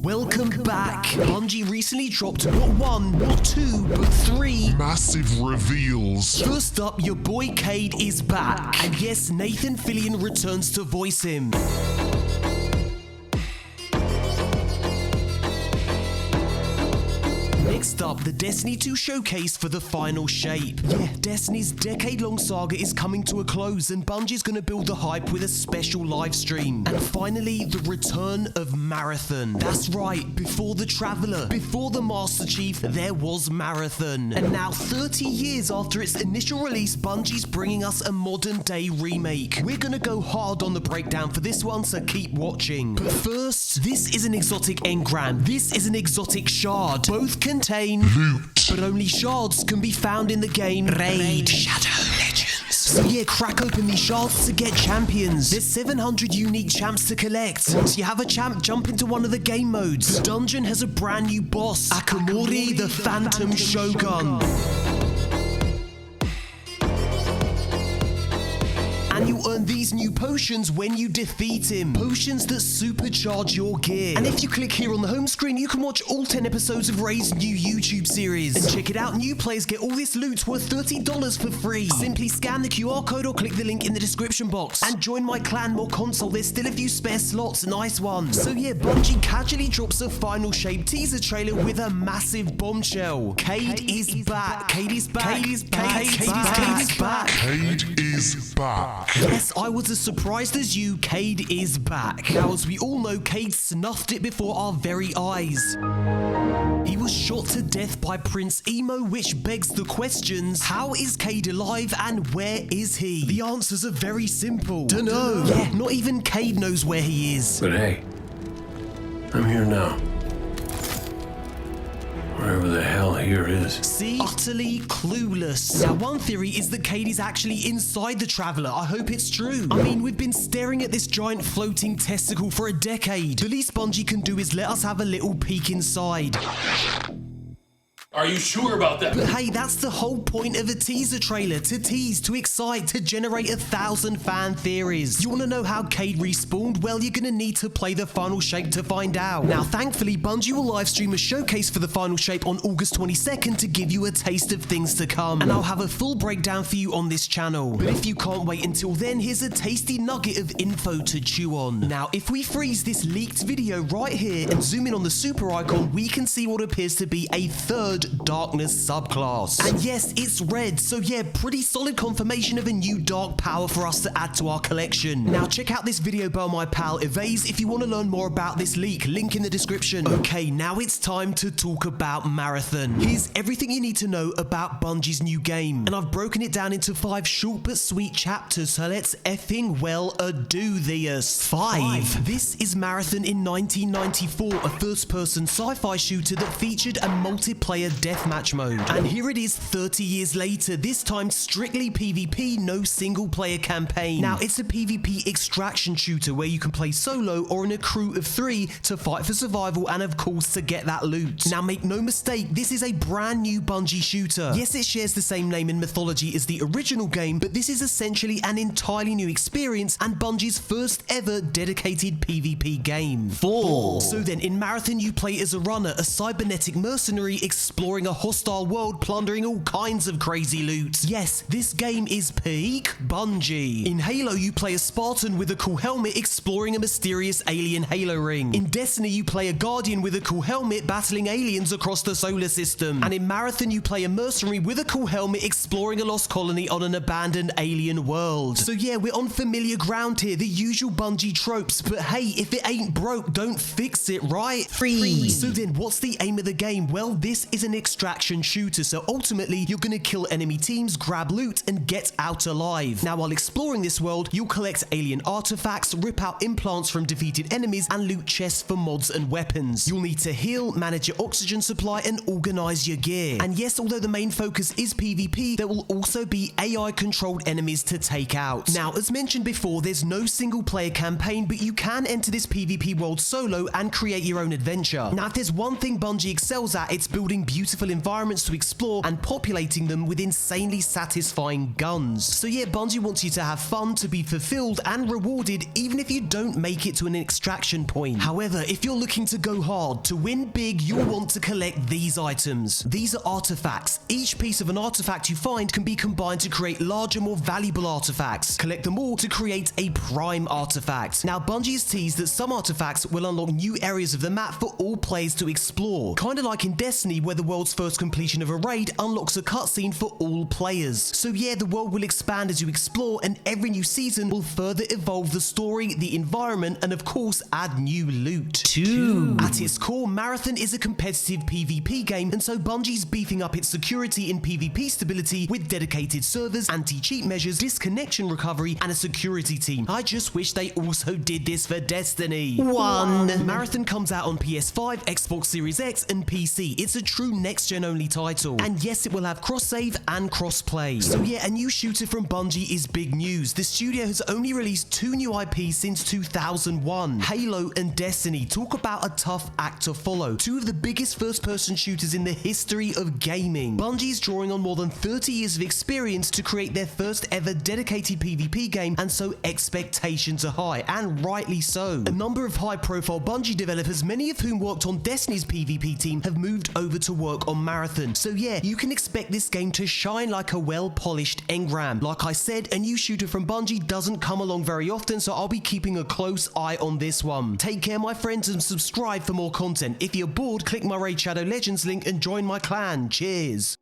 Welcome back. Bungie recently dropped not one, not two, but three massive reveals. First up, your boy Cade is back. And yes, Nathan Fillion returns to voice him. Next up, the Destiny 2 showcase for the final shape. Yeah, Destiny's decade-long saga is coming to a close, and Bungie's gonna build the hype with a special live stream. And finally, the return of Marathon. That's right, before the Traveler, before the Master Chief, there was Marathon. And now, 30 years after its initial release, Bungie's bringing us a modern-day remake. We're gonna go hard on the breakdown for this one, so keep watching. But first, this is an exotic engram. This is an exotic shard. Both contain Loot. but only shards can be found in the game Raid Shadow Legends. So yeah, crack open these shards to get champions. There's 700 unique champs to collect. Once you have a champ, jump into one of the game modes. The dungeon has a brand new boss, Akamori the Phantom Shogun. And you earn these new potions when you defeat him. Potions that supercharge your gear. And if you click here on the home screen, you can watch all 10 episodes of Ray's new YouTube series. And check it out, new players get all this loot worth $30 for free. Simply scan the QR code or click the link in the description box. And join my clan MoreConsole, there's still a few spare slots, nice ones. So yeah, Bungie casually drops a final shape teaser trailer with a massive bombshell. Cade is back. Cade is back. Cade is back. Cade is back. Cade is back. Yes, I was as surprised as you. Cade is back. Now, as we all know, Cade snuffed it before our very eyes. He was shot to death by Prince Emo, which begs the questions, how is Cade alive and where is he? The answers are very simple. Dunno. Yeah, not even Cade knows where he is. But hey, I'm here now. Wherever the hell here is. See? Utterly clueless. Now, one theory is that Cade is actually inside the Traveler. I hope it's true. I mean, we've been staring at this giant floating testicle for a decade. The least Bungie can do is let us have a little peek inside. Are you sure about that? But hey, that's the whole point of a teaser trailer. To tease, to excite, to generate 1,000 fan theories. You wanna know how Cade respawned? Well, you're gonna need to play the final shape to find out. Now, thankfully, Bungie will live stream a showcase for the final shape on August 22nd to give you a taste of things to come. And I'll have a full breakdown for you on this channel. But if you can't wait until then, here's a tasty nugget of info to chew on. Now, if we freeze this leaked video right here and zoom in on the super icon, we can see what appears to be a third darkness subclass. And yes, it's red, so yeah, pretty solid confirmation of a new dark power for us to add to our collection. Now check out this video by my pal Evase if you want to learn more about this leak, link in the description. Okay, now it's time to talk about Marathon. Here's everything you need to know about Bungie's new game, and I've broken it down into 5 short but sweet chapters, so let's effing well do this. 5. This is Marathon in 1994, a first-person sci-fi shooter that featured a multiplayer deathmatch mode. And here it is 30 years later, this time strictly PvP, no single player campaign. Now it's a PvP extraction shooter where you can play solo or in a crew of 3 to fight for survival and of course to get that loot. Now make no mistake, this is a brand new Bungie shooter. Yes, it shares the same name in mythology as the original game, but this is essentially an entirely new experience and Bungie's first ever dedicated PvP game. 4. So then in Marathon you play as a runner, a cybernetic mercenary exploring a hostile world, plundering all kinds of crazy loot. Yes, this game is peak Bungie. In Halo, you play a Spartan with a cool helmet exploring a mysterious alien Halo ring. In Destiny, you play a Guardian with a cool helmet battling aliens across the solar system. And in Marathon, you play a mercenary with a cool helmet exploring a lost colony on an abandoned alien world. So yeah, we're on familiar ground here, the usual Bungie tropes, but hey, if it ain't broke, don't fix it, right? 3. So then, what's the aim of the game? Well, this is an extraction shooter, so ultimately you're gonna kill enemy teams, grab loot, and get out alive. Now while exploring this world, you'll collect alien artifacts, rip out implants from defeated enemies, and loot chests for mods and weapons. You'll need to heal, manage your oxygen supply, and organize your gear. And yes, although the main focus is PvP, there will also be AI controlled enemies to take out. Now as mentioned before, there's no single player campaign, but you can enter this PvP world solo and create your own adventure. Now if there's one thing Bungie excels at, it's building beautiful beautiful environments to explore and populating them with insanely satisfying guns. So yeah, Bungie wants you to have fun, to be fulfilled and rewarded even if you don't make it to an extraction point. However, if you're looking to go hard, to win big, you'll want to collect these items. These are artifacts. Each piece of an artifact you find can be combined to create larger, more valuable artifacts. Collect them all to create a prime artifact. Now, Bungie has teased that some artifacts will unlock new areas of the map for all players to explore. Kinda like in Destiny, where the world's first completion of a raid unlocks a cutscene for all players. So yeah, the world will expand as you explore, and every new season will further evolve the story, the environment, and of course add new loot. 2. At its core, Marathon is a competitive PvP game, and so Bungie's beefing up its security and PvP stability with dedicated servers, anti-cheat measures, disconnection recovery, and a security team. I just wish they also did this for Destiny. 1. Marathon comes out on PS5, Xbox Series X, and PC. It's a true next-gen only title. And yes, it will have cross-save and cross-play. So yeah, a new shooter from Bungie is big news. The studio has only released 2 new IPs since 2001, Halo and Destiny. Talk about a tough act to follow. 2 of the biggest first-person shooters in the history of gaming. Bungie's drawing on more than 30 years of experience to create their first ever dedicated PvP game, and so expectations are high, and rightly so. A number of high-profile Bungie developers, many of whom worked on Destiny's PvP team, have moved over to work on Marathon. So yeah, you can expect this game to shine like a well-polished engram. Like I said, a new shooter from Bungie doesn't come along very often, so I'll be keeping a close eye on this one. Take care, my friends, and subscribe for more content. If you're bored, click my Raid Shadow Legends link and join my clan. Cheers!